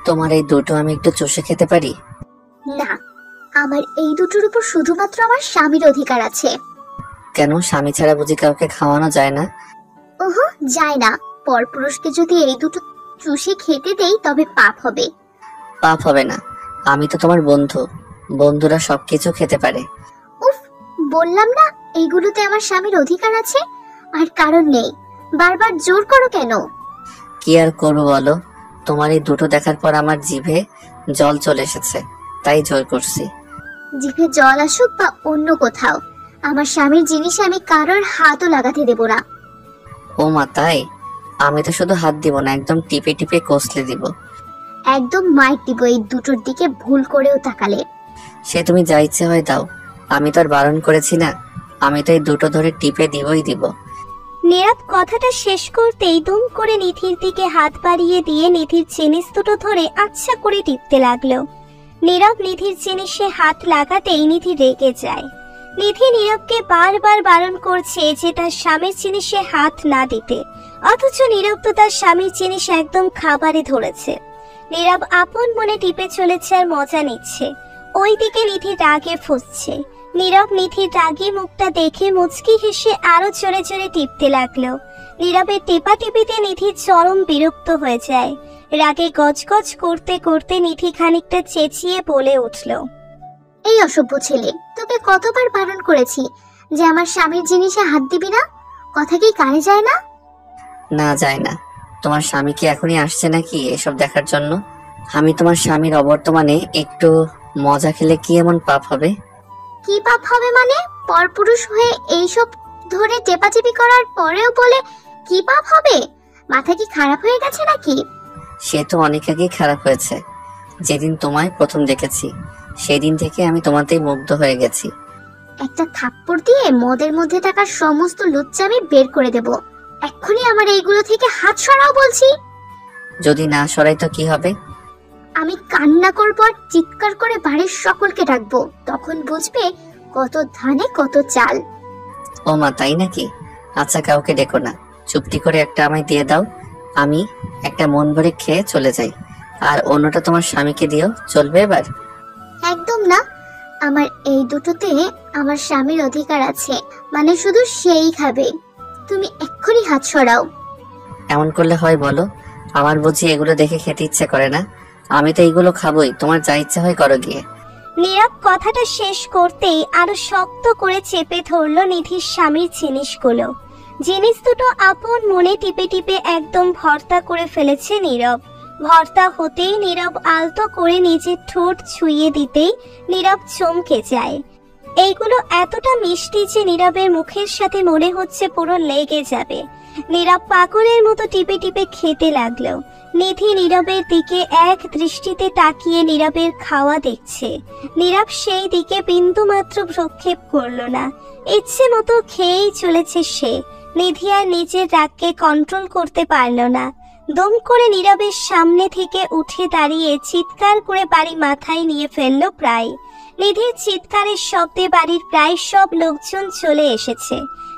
তোমার এই দুটো আমি একটু চষে খেতে পারি? না, আমার এই দুটোর উপর শুধুমাত্র আমার স্বামীর অধিকার আছে। কেন, স্বামী ছাড়া বুঝি কাউকে খাওয়ানো যায় না? ওহো, যায় না। পরপুরুষকে যদি এই দুটো চুষে খেতে দেই তবে পাপ হবে। পাপ হবে না, আমি তো তোমার বন্ধু, বন্ধুরা সবকিছু খেতে পারে। উফ, বললাম না এইগুলোতে আমার স্বামীর অধিকার আছে, আর কারণ নেই। বারবার জোর করো কেন? কি আর করবো বলো, তোমার এই দুটো দেখার পর আমার জিভে জল চলে এসেছে, তাই জোর করছি। জিভে জল আসুক বা অন্য কোথাও, আমার স্বামীর জিনিসে আমি কারোর হাতও লাগাতে দেব না। ও মা, তাই? আমি তো শুধু হাত দিব না, একদম টিপে টিপে কষলে দিব। একদম মাইর দিব এই দুটোর দিকে ভুল করেও তাকালে। সে তুমি যা ইচ্ছে হয় দাও, আমি তো আর বারণ করেছি না। আমি তো এই দুটো ধরে টিপে দিবই দিব। নীরব কথাটা শেষ করতেই দুম করে নিধির দিকে হাত বাড়িয়ে দিয়ে নিধির জিনিস দুটো ধরে আচ্ছা করে টিপতে লাগলো। নীরব নিধির জিনিসে হাত লাগাতেই নিধি রেগে যায়। নিধি নীরবকে বারবার বারণ করছে যে তার স্বামীর জিনিসে হাত না দিতে, অথচ নীরব তো তার স্বামীর জিনিস একদম খাবারে ধরেছে। নীরব আপন মনে টিপে চলেছে আর মজা নিচ্ছে। ওইদিকে নিধি রাগে ফুঁসছে। নীরব নিধির রাগী মুখটা দেখে মুচকি হেসে আরো জোরে জোরে টিপতে লাগলো। নীরবের টেপা টিপিতে নিধি চরম বিরক্ত হয়ে যায়। রাগে গজগজ করতে করতে নিধি খানিকটা চেঁচিয়ে বলে উঠল, এই অসভ্য ছেলে, তোকে কতবার বারণ করেছি যে আমার স্বামীর জিনিসে হাত দিবি না? কথা কি কানে যায় না? না, যায় না। তোমার স্বামী কি এখনই আসছে নাকি এসব দেখার জন্য? আমি তোমার স্বামীর অবর্তমানে একটু মজা খেলে কি এমন পাপ হবে? কি পাপ হবে মানে? পরপুরুষ হয়ে এইসব ধরে টেপাটেপি করার পরেও বলে কি পাপ হবে? মাথা কি খারাপ হয়ে গেছে নাকি? সে তো অনেক আগেই খারাপ হয়েছে। যেদিন তোমায় প্রথম দেখেছি সেদিন থেকে আমি তোমাতেই মুগ্ধ হয়ে গেছি। একটা থাপ্পড় দিয়ে মদের মধ্যে থাকা সমস্ত লুচ্চামি বের করে দেব। এক্ষুনি আমার এইগুলো থেকে হাত সরাও বলছি। যদি না সরাই তো কি হবে? আমি কান্না করব আর চিৎকার করে বাড়ির সকলকে ডাকবো, তখন বুঝবে কত ধানে কত চাল। ও মা, তাই নাকি? আচ্ছা, কাউকে ডেকো না, চুপটি করে একটা আমায় দিয়ে দাও। আমি একটা মন ভরে খেয়ে চলে যাই, আর অন্যটা তোমার স্বামীকে দিও, চলবে এবার? একদম না, আমার এই দুটোতে আমার স্বামীর অধিকার আছে, মানে শুধু সেই খাবে। তুমি এক্ষুনি হাত সরাও। এমন করলে হয় বলো? আমার বুঝি এগুলো দেখে খেতে ইচ্ছে করে না? আমি তো এইগুলো খাবোই, তোমার যা ইচ্ছা হয় করো গিয়ে। নীরব কথাটা শেষ করতেই আরো শক্ত করে চেপে ধরলো নিধির স্বামীর জিনিসগুলো। জিনিস দুটো আপন মনে টিপে টিপে একদম ভর্তা করে ফেলেছে নীরব। ভর্তা হতেই নীরব আলতো করে নিজের ঠোঁট ছুঁয়ে দিতেই নীরব চমকে যায়। এইগুলো এতটা মিষ্টি যে নীরবের মুখের সাথে মনে হচ্ছে পুরো লেগে যাবে। নীরব পাগলের মতো টিপে টিপে খেতে লাগলো। নিধি নীরবের দিকে এক দৃষ্টিতে তাকিয়ে নীরবের খাওয়া দেখছে। নীরব সেই দিকে বিন্দু মাত্র ভ্রুক্ষেপ করলো না, ইচ্ছে মতো খেয়েই চলেছে সে। নিধি আর নিজের রাগকে কন্ট্রোল করতে পারল না। দম করে নীরবের সামনে থেকে উঠে দাঁড়িয়ে চিৎকার করে বাড়ি মাথায় নিয়ে ফেললো প্রায়। নিধির চিৎকারের শব্দে বাড়ির প্রায় সব লোকজন চলে এসেছে।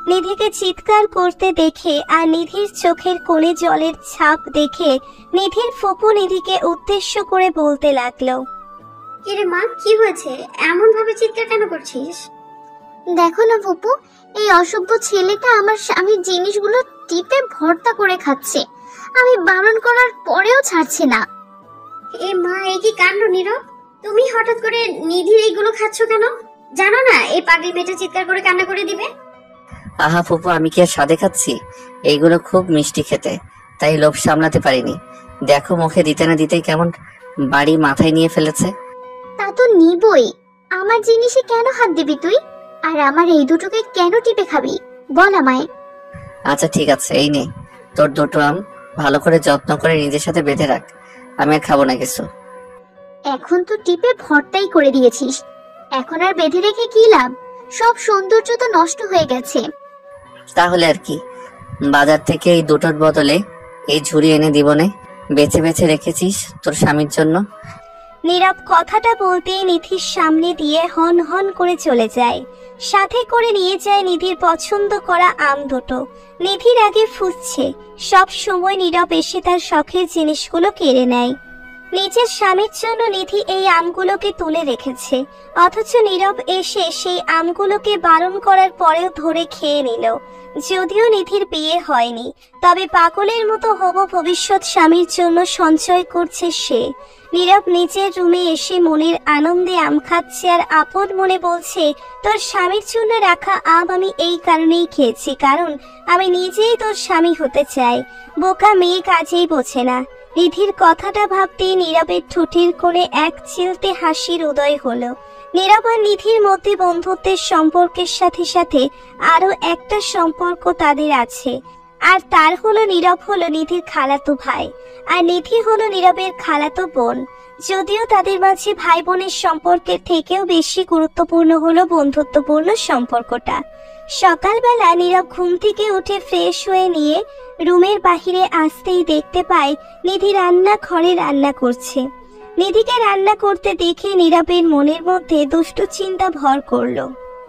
নিধিকে চিৎকার করতে দেখে আর নিধির চোখের কোণে জলের ছাপ দেখে নিধির ফুপু নিধিকে উদ্দেশ্য করে বলতে লাগলো, এরে মা, কি হয়েছে? এমন ভাবে চিৎকার কেন করছিস? দেখো না ফুপু, এই অসভ্য ছেলেটা আমার স্বামীর জিনিসগুলো টিপে ভর্তা করে খাচ্ছে। আমি বারণ করার পরেও ছাড়ছে না। এ মা, এ কি কাণ্ড নীরব! তুমি হঠাৎ করে নিধির এইগুলো খাচ্ছ কেন? জানো না এই পাগলি মেয়েটা চিৎকার করে কান্না করে দিবে। আহা ফুপু, আমি কি আর সাদে খাচ্ছি? এইগুলো খুব মিষ্টি খেতে, তাই লোভ সামলাতে পারিনি। দেখো মুখে দিতে না দিতেই কেমন বাড়ি মাথায় নিয়ে ফেলেছে। তা তো নিবই, আমার জিনিসে কেন হাত দিবি তুই? আর আমার এই দুটোকে কেন টিপে খাবি বল আমায়। আচ্ছা ঠিক আছে, এই নে তোর দুটো আম, ভালো করে যত্ন করে নিজের সাথে বেঁধে রাখ, আমি আর খাবো না কিছু। এখন তো টিপে ভর্তাই করে দিয়েছিস, এখন আর বেঁধে রেখে কি লাভ? সব সৌন্দর্য তো নষ্ট হয়ে গেছে। তাহলে আর কি, বাজার থেকে এই দুটোর বদলে এই ঝুড়ি এনে দিবনে, বেছে বেছে রেখেছিস তোর স্বামীর জন্য। নীরব কথাটা বলতেই নিধির সামনে দিয়ে হন হন করে চলে যায়। সাথে করে নিয়ে যায় নিধির পছন্দ করা আম দুটো। নিধির আগে ফুসছে, সব সময় নীরব এসে তার শখের জিনিসগুলো কেড়ে নেয়। নিজের স্বামীর জন্য নিধি এই আমগুলোকে তুলে রেখেছে, অথচ নীরব এসে সেই আমগুলোকে বারণ করার পরেও ধরে খেয়ে নিল। যদিও নিধির বিয়ে হয়নি, তবে পাগলের মতো হবু ভবিষ্যৎ স্বামীর জন্য সঞ্চয় করছে সে। নীরব নিজের রুমে এসে মনের আনন্দে আম খাচ্ছে আর আপন মনে বলছে, তোর স্বামীর জন্য রাখা আম আমি এই কারণেই খেয়েছি, কারণ আমি নিজেই তোর স্বামী হতে চাই। বোকা মেয়ে কাজেই বোঝে না। নিধির কথাটা ভাবতেই নীরবের ঠোঁটের কোণে এক চিলতে হাসির উদয় হলো। নীরব আর নিধির মধ্যে বন্ধুত্বের সম্পর্কের সাথে সাথে আরো একটা সম্পর্ক তাদের আছে, আর তার হলো নীরব হলো নিধির খালাতো ভাই, আর নিধি হলো নীরবের খালাতো বোন। যদিও তাদের মাঝে ভাই বোনের সম্পর্কের থেকেও বেশি গুরুত্বপূর্ণ হলো বন্ধুত্বপূর্ণ সম্পর্কটা। সকালবেলা নীরব ঘুম থেকে উঠে ফ্রেশ হয়ে নিয়ে রুমের বাহিরে আসতেই দেখতে পায় নিধি রান্নাঘরে রান্না করছে। নিধিকে রান্না করতে দেখে নীরবের মনের মধ্যে দুষ্টু চিন্তা ভর করলো।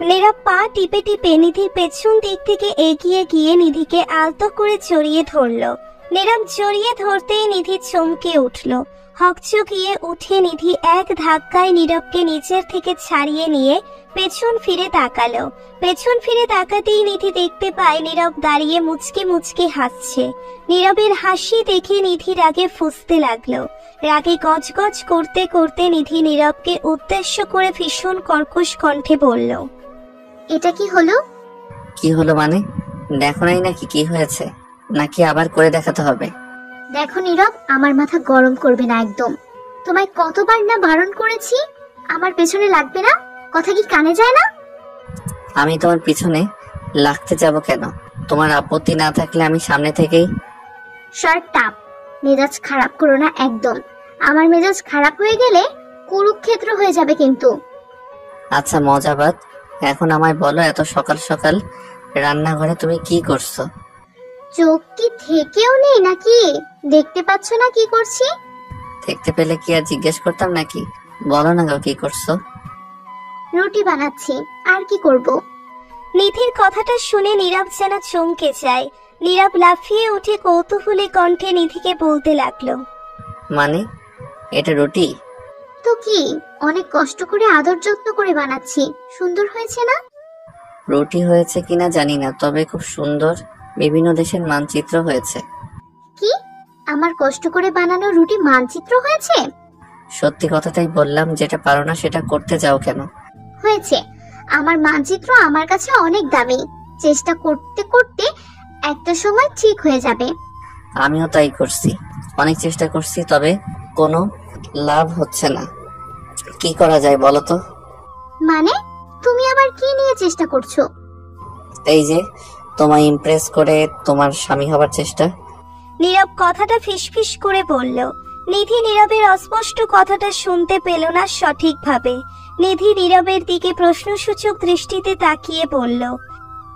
নীরব পা টিপে টিপে নিধির পেছন দিক থেকে এগিয়ে গিয়ে নিধিকে আলতো করে জড়িয়ে ধরলো। নীরব জড়িয়ে ধরতেই নিধি চমকে উঠলো। হকচকিয়ে উঠে নিধি এক ধাক্কায় নীরবকে নিচের থেকে ছাড়িয়ে নিয়ে পেছন ফিরে তাকালো। পেছন ফিরে তাকাতেই নিধি দেখতে পায় নীরব দাঁড়িয়ে মুচকি মুচকি হাসছে। নীরবের হাসি দেখে নিধি রাগে ফুঁসতে লাগলো। রাগে গজগজ করতে করতে নিধি নীরবকে উদ্দেশ্য করে ভীষণ কর্কশ কণ্ঠে বলল, এটা কি হলো? কি হলো মানে? দেখো নাই নাকি কি হয়েছে? নাকি আবার করে দেখাতে হবে? দেখো নীরব, আমার মাথা গরম করবে না একদম। তোমায় কতবার না বারণ করেছি আমার পেছনে লাগবে না, কথা কি কানে যায় না? আমি তোমার পিছনে লাগতে যাব কেন? তোমার আপত্তি না থাকলে আমি সামনে থেকেই। শার্ট টাপ, মেজাজ খারাপ করো না একদম। আমার মেজাজ খারাপ হয়ে গেলে কুরুক্ষেত্র হয়ে যাবে কিন্তু। আচ্ছা মজাবাদ, এখন আমায় বলো, এত সকাল সকাল রান্নাঘরে তুমি কি করছো? চোখ কি থেকেও নেই নাকি? দেখতে পাচ্ছ না কি করছি? দেখতে পেলে কি আর জিজ্ঞেস করতাম নাকি? বলো না গো, কি করছো? রুটি বানাচ্ছি, আর কি করব? নিধির কথাটা শুনে নীরব যেন চমকে যায়। নীরব লাফিয়ে উঠে কৌতূহলী কণ্ঠে নিধিকে বলতে লাগলো, মানে এটা রুটি? তো কি, অনেক কষ্ট করে আদর যত্ন করে বানাচ্ছি। সুন্দর হয়েছে না? রুটি হয়েছে কিনা জানি না, তবে খুব সুন্দর। বিভিন্ন দেশের মানচিত্র হয়েছে। কি, আমার কষ্ট করে বানানো রুটি মানচিত্র হয়েছে? সত্যি কথাটাই বললাম, যেটা পারো না সেটা করতে যাও কেন? হয়েছে। আমার মানচিত্র আমার কাছে অনেক দামি। চেষ্টা করতে করতে একটা সময় ঠিক হয়ে যাবে। আমিও তাই করছি, অনেক চেষ্টা করছি, তবে কোনো লাভ হচ্ছে না। কি করা যায় বলো তো? মানে তুমি আবার কি নিয়ে চেষ্টা করছো? এই যে তোমায় ইমপ্রেস করে তোমার স্বামী হবার চেষ্টা। নীরব কথাটা ফিসফিস করে বলল। নিধি নীরবের অস্পষ্ট কথাটা শুনতে পেল না সঠিকভাবে। নিধি নীরবের দিকে প্রশ্নসূচক দৃষ্টিতে তাকিয়ে বলল,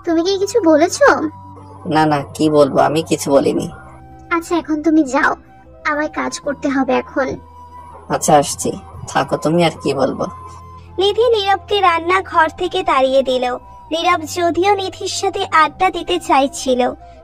তুমি কি কিছু বলেছো? না না, কি বলবো, আমি কিছু বলিনি। আচ্ছা এখন তুমি যাও, আমায় কাজ করতে হবে এখন। আচ্ছা আসছি, থাকো তুমি, আর কি বলবো। নিধি নীরবকে রান্নাঘর থেকে তাড়িয়ে দিল। নীরব যদিও নিধির সাথে আড্ডা দিতে চাইছিল,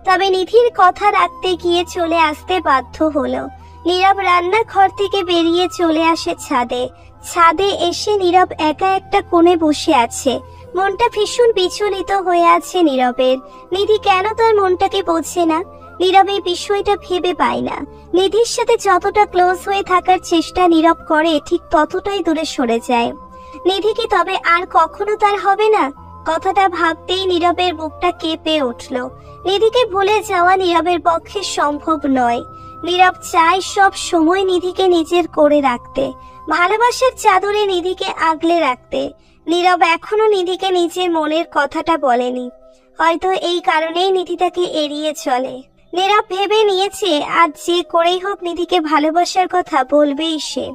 তবে নিধির কথা রাখতে গিয়ে চলে আসতে বাধ্য হলো। নীরব রান্নাঘর থেকে বেরিয়ে চলে আসে ছাদে। ছাদে এসে নীরব একা একটা কোণে বসে আছে। মনটা ভীষণ বিচলিত হয়ে আছে নীরবের। নিধি কেন তার মনটাকে বোঝে না? নীরব এই বিষয়টা ভেবে পায় না। নিধির সাথে যতটা ক্লোজ হয়ে থাকার চেষ্টা নীরব করে, ঠিক ততটাই দূরে সরে যায়। নিধি কি তবে আর কখনো তার হবে না? কথাটা ভাবতেই নীরবের বুকটা কেঁপে উঠল। নিধিকে ভুলে যাওয়া নীরবের পক্ষে সম্ভব নয়। নীরব চায় সব সময় নিধিকে নিজের করে রাখতে, ভালোবাসার চাদরে নিধিকে আগলে রাখতে। নীরব এখনো নিধিকে নিজের মনের কথাটা বলেনি। হয়তো এই কারণেই নিধি তাকে এড়িয়ে চলে। নীরব ভেবে নিয়েছে আজ যে করেই হোক নিধিকে ভালোবাসার কথা বলবেই সে।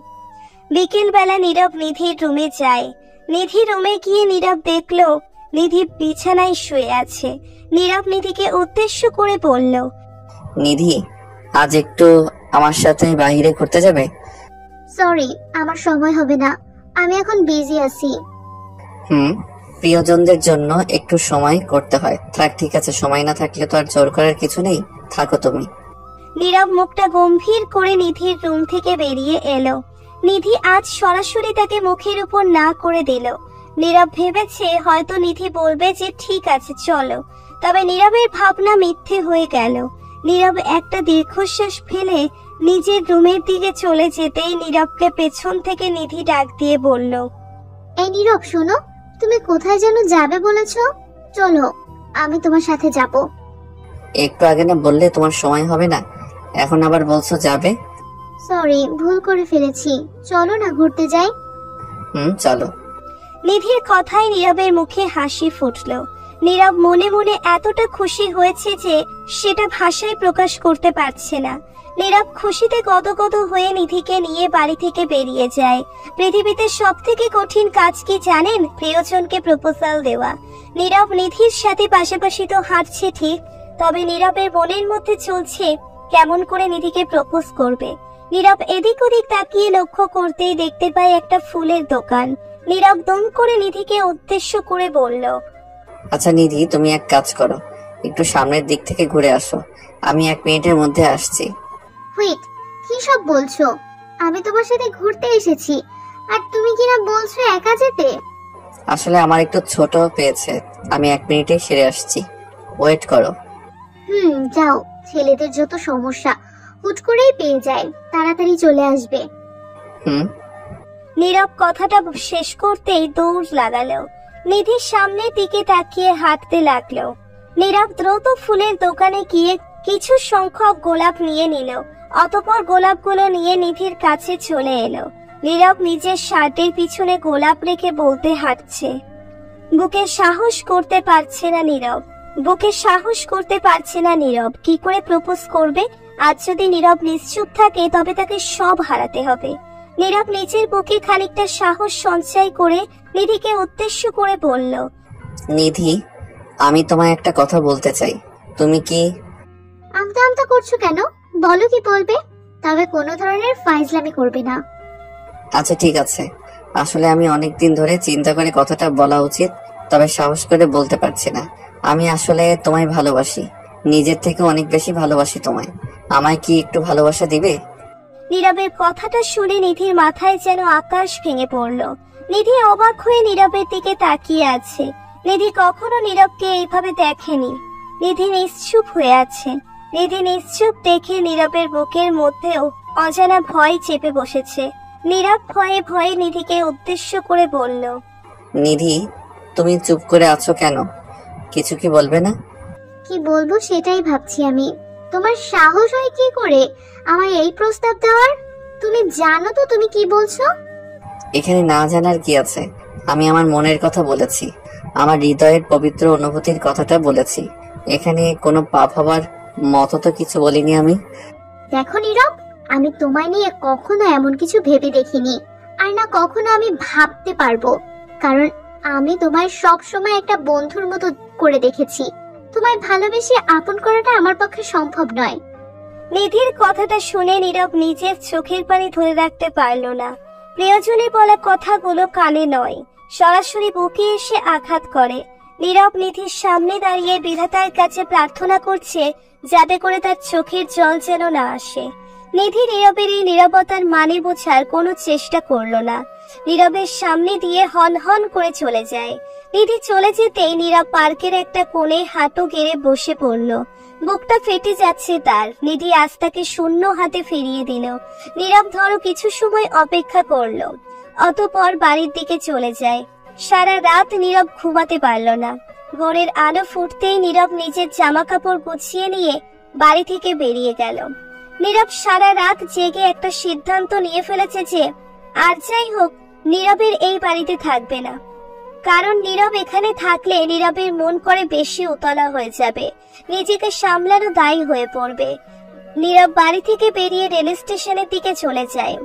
বিকেল বেলা নীরব নিধির রুমে যায়। নিধি রুমে গিয়ে নীরব দেখলো নিধি বিছানায় শুয়ে আছে। নীরব নিধিকে উদ্দেশ্য করে বলল, নিধি, আজ একটু আমার সাথে বাইরে ঘুরতে যাবে? সরি, আমার সময় হবে না, আমি এখন বিজি আছি। প্রিয়জনদের জন্য একটু সময় করতে হয়। থাক, ঠিক আছে, সময় না থাকলে তো আর জোর করার কিছু নেই, থাকো তুমি। নীরব মুখটা গম্ভীর করে নিধির রুম থেকে বেরিয়ে এলো। নিধি আজ সরাসরি তাকে মুখের উপর না করে দিল। নীরব ভেবেছে হয়তো নিধি বলবে যে ঠিক আছে চলো, তবে নীরবের ভাবনা মিথ্যে হয়ে গেল। নীরব একটা দীর্ঘশ্বাস ফেলে নিজের রুমের দিকে চলে যেতেই নীরবকে পেছন থেকে নিধি ডাক দিয়ে বলল, এই নীরব শোনো, তুমি কোথায় যেন যাবে বলেছো, চলো আমি তোমার সাথে যাব। একটু আগে না বললে তোমার সময় হবে না, এখন আবার বলছো যাবে? সরি, ভুল করে ফেলেছি, চলো না ঘুরতে যাই। চলো। নিধির কথায় নীরবের মুখে হাসি ফুটল। নীরব মনে মনে এতটা খুশি হয়েছে যে সেটা ভাষায় প্রকাশ করতে পারছে না। নীরব খুশিতে গদগদ হয়ে নিধিকে নিয়ে বাড়ি থেকে বেরিয়ে যায়। পৃথিবীতে সবথেকে কঠিন কাজ কি জানেন? প্রিয়জনকে প্রপোজাল দেওয়া। নীরব নিধির সাথে পাশাপাশি তো হাঁটছে ঠিক, তবে নীরবের মনের মধ্যে চলছে কেমন করে নিধিকে প্রপোজ করবে। নীরব এদিক ওদিক তাকিয়ে লক্ষ্য করতেই দেখতে পায় একটা ফুলের দোকান। নীরব দম করে নিধিকে উদ্দেশ্য করে বলল, আচ্ছা নিধি, তুমি এক কাজ করো, একটু সামনের দিক থেকে ঘুরে আসো, আমি 1 মিনিটের মধ্যে আসছি। হুইট, কি সব বলছো? আমি তোমার সাথে ঘুরতে এসেছি, আর তুমি কিনা বলছো একা যেতে। আসলে আমার একটু ছোট পেয়েছে, আমি 1 মিনিটে সেরে আসছি, ওয়েট করো। যাও, ছেলেদের যত সমস্যা হুট করেই পেয়ে যায়, তাড়াতাড়ি চলে আসবে। নীরব কথাটা শেষ করতেই দৌড় লাগালো। নিধির সামনের দিকে তাকিয়ে হাঁটতে লাগলো। নীরব দ্রুত ফুলের দোকানে গিয়ে কিছু সংখ্যক গোলাপ নিয়ে নিল, অতঃপর গোলাপগুলো নিয়ে নিধির কাছে চলে এলো। নীরব নিজের শার্টের পিছনে গোলাপ রেখে বলতে হাঁটছে। বুকে সাহস করতে পারছে না নীরব কি করে প্রপোজ করবে। আজ যদি নীরব নিশ্চুপ থাকে তবে তাকে সব হারাতে হবে। নীরব নিজের বুকে খানিকটা সাহস সঞ্চয় করে নিধিকে উদ্দেশ্য করে বলল, নিধি, আমি তোমায় একটা কথা বলতে চাই, তুমি কি? আমতা আমতা করছো কেন? বলো কি বলবে, তবে কোনো ধরনের ফাইজলামি করবে না। আচ্ছা ঠিক আছে, আসলে আমি অনেকদিন ধরে চিন্তা করে কথাটা বলা উচিত, তবে সাহস করে বলতে পারছি না। আমি আসলে তোমায় ভালোবাসি, নিজের থেকে অনেক বেশি ভালোবাসি তোমায়। আমায় কি একটু ভালোবাসা দিবে? নীরবের কথাটা শুনে নিধির মাথায় যেন আকাশ ভেঙে পড়ল। নিধি অবাক হয়ে নীরবের দিকে তাকিয়ে আছে। নিধি কখনো নীরবকে এইভাবে দেখেনি। নিধি নিশ্চুপ হয়ে আছে। নিধি নিশ্চুপ দেখে নীরবের বুকের মধ্যেও অজানা ভয় চেপে বসেছে। নীরব ভয়ে ভয়ে নিধিকে উদ্দেশ্য করে বলল, নিধি, তুমি চুপ করে আছো কেন? কিছু কি বলবে না? কি বলবো সেটাই ভাবছি আমি। তোমার সাহস হয় কি করে আমায় এই প্রস্তাব দেওয়ার? তুমি জানো তো তুমি কি বলছো? এখানে না জানার কি আছে? আমি আমার মনের কথা বলেছি, আমার হৃদয়ের পবিত্র অনুভূতির কথাটা বলেছি। এখানে কোনো পাপ হবার মতো তো কিছু বলিনি আমি। দেখো নীরব, আমি তোমায় নিয়ে কখনো এমন কিছু ভেবে দেখিনি, আর না কখনো আমি ভাবতে পারবো, কারণ আমি তোমায় সব সময় একটা বন্ধুর মতো করে দেখেছি। তোমায় ভালোবেসে আপন করাটা আমার পক্ষে সম্ভব নয়। নিধির কথাটা শুনে নীরব নিজের চোখের পানি ধরে রাখতে পারল না। প্রিয়জনে বলা কথাগুলো কানে নয়, সরাসরি বুকে এসে আঘাত করে। নীরব নিধির সামনে দাঁড়িয়ে বিধাতার কাছে প্রার্থনা করছে যাতে করে তার চোখের জল যেন না আসে। নিধি নীরবের এই নীরবতার মানে বোঝার কোনো চেষ্টা করলো না। নীরবের সামনে দিয়ে হন হন করে চলে যায়। নিধি চলে যেতেই নীরব পার্কের একটা কোণে হাঁটু গেড়ে বসে পড়ল। বুকটা ফেটে যাচ্ছে তার। নিধি আজ তাকে শূন্য হাতে ফিরিয়ে দিল। নীরব ধরো কিছু সময় অপেক্ষা করলো, অতঃপর বাড়ির দিকে চলে যায়। সারা রাত নীরব ঘুমাতে পারল না। ভোরের আলো ফুটতেই নীরব নিজের জামা কাপড় গুছিয়ে নিয়ে বাড়ি থেকে বেরিয়ে গেল। নীরব সারা রাত জেগে একটা সিদ্ধান্ত নিয়ে ফেলেছে যে আর যাই হোক নীরবের এই বাড়িতে থাকবে না, কারণ নীরব এখানে থাকলে নীরবের মন করে বেশি উতলা হয়ে যাবে, নিজেকে সামলানো দায়ী হয়ে পড়বে। নীরব বাড়ি থেকে বেরিয়ে রেল স্টেশনের দিকে চলে যায়।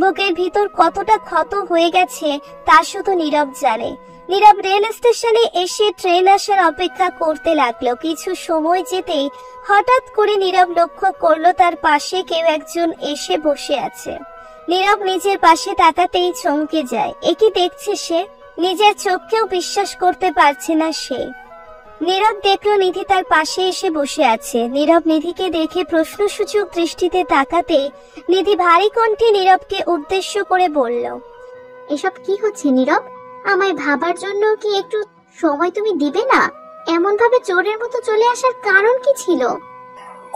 বুকের ভিতর কতটা ক্ষত হয়ে গেছে তা শুধু নীরব জানে। নীরব রেল স্টেশনে এসে ট্রেন আসার অপেক্ষা করতে লাগলো। কিছু সময় যেতেই হঠাৎ করে নীরব লক্ষ্য করলো তার পাশে কেউ একজন এসে বসে আছে। নীরব নিজের পাশে তাকাতেই চমকে যায়। এ কি দেখছে সে? নিজের চোখকেও বিশ্বাস করতে পারছে না সে। নীরব দেখলো নিধি তার পাশে এসে বসে আছে। নীরব নিধিকে দেখে প্রশ্নসূচক দৃষ্টিতে তাকাতে নিধি ভারী কণ্ঠে নীরবকে উদ্দেশ্য করে বলল, এসব কি হচ্ছে নীরব? আমায় ভাবার জন্য কি একটু সময় তুমি দিবে না? এমন ভাবে চোরের মতো চলে আসার কারণ কি ছিল?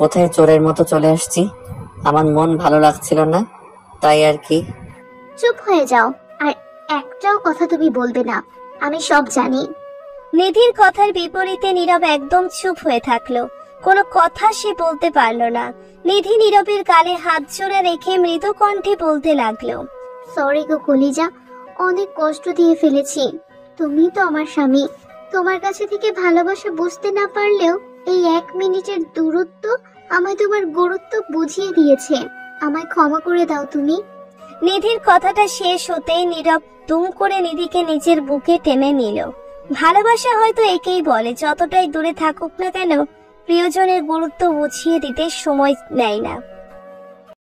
কোথায় চোরের মতো চলে আসছি? আমার মন ভালো লাগছিল না, তাই আর কি। চুপ হয়ে যাও, আর একটাও কথা তুমি বলবে না। আমি সব জানি। নিধির কথার বিপরীতে নীরব একদম চুপ হয়ে থাকলো। কোনো কথা সে বলতে পারলো না। নিধি নীরবের গালে হাত জোড়া রেখে মৃদু কণ্ঠে বলতে লাগলো, সরি গো কলিজা, অনেক কষ্ট দিয়ে ফেলেছি। তুমি তো আমার স্বামী, তোমার কাছে থেকে ভালোবাসা বুঝতে না পারলেও এই 1 মিনিটের দূরত্ব আমায় তোমার গুরুত্ব বুঝিয়ে দিয়েছে। আমায় ক্ষমা করে দাও তুমি। নিধির কথাটা শেষ হতেই নীরব দুম করে নিধিকে নিজের বুকে টেনে নিল। ভালোবাসা হয়তো একেই বলে, যতটাই দূরে থাকুক না কেন প্রিয়জনের গুরুত্ব বুঝিয়ে দিতে সময় নেয় না।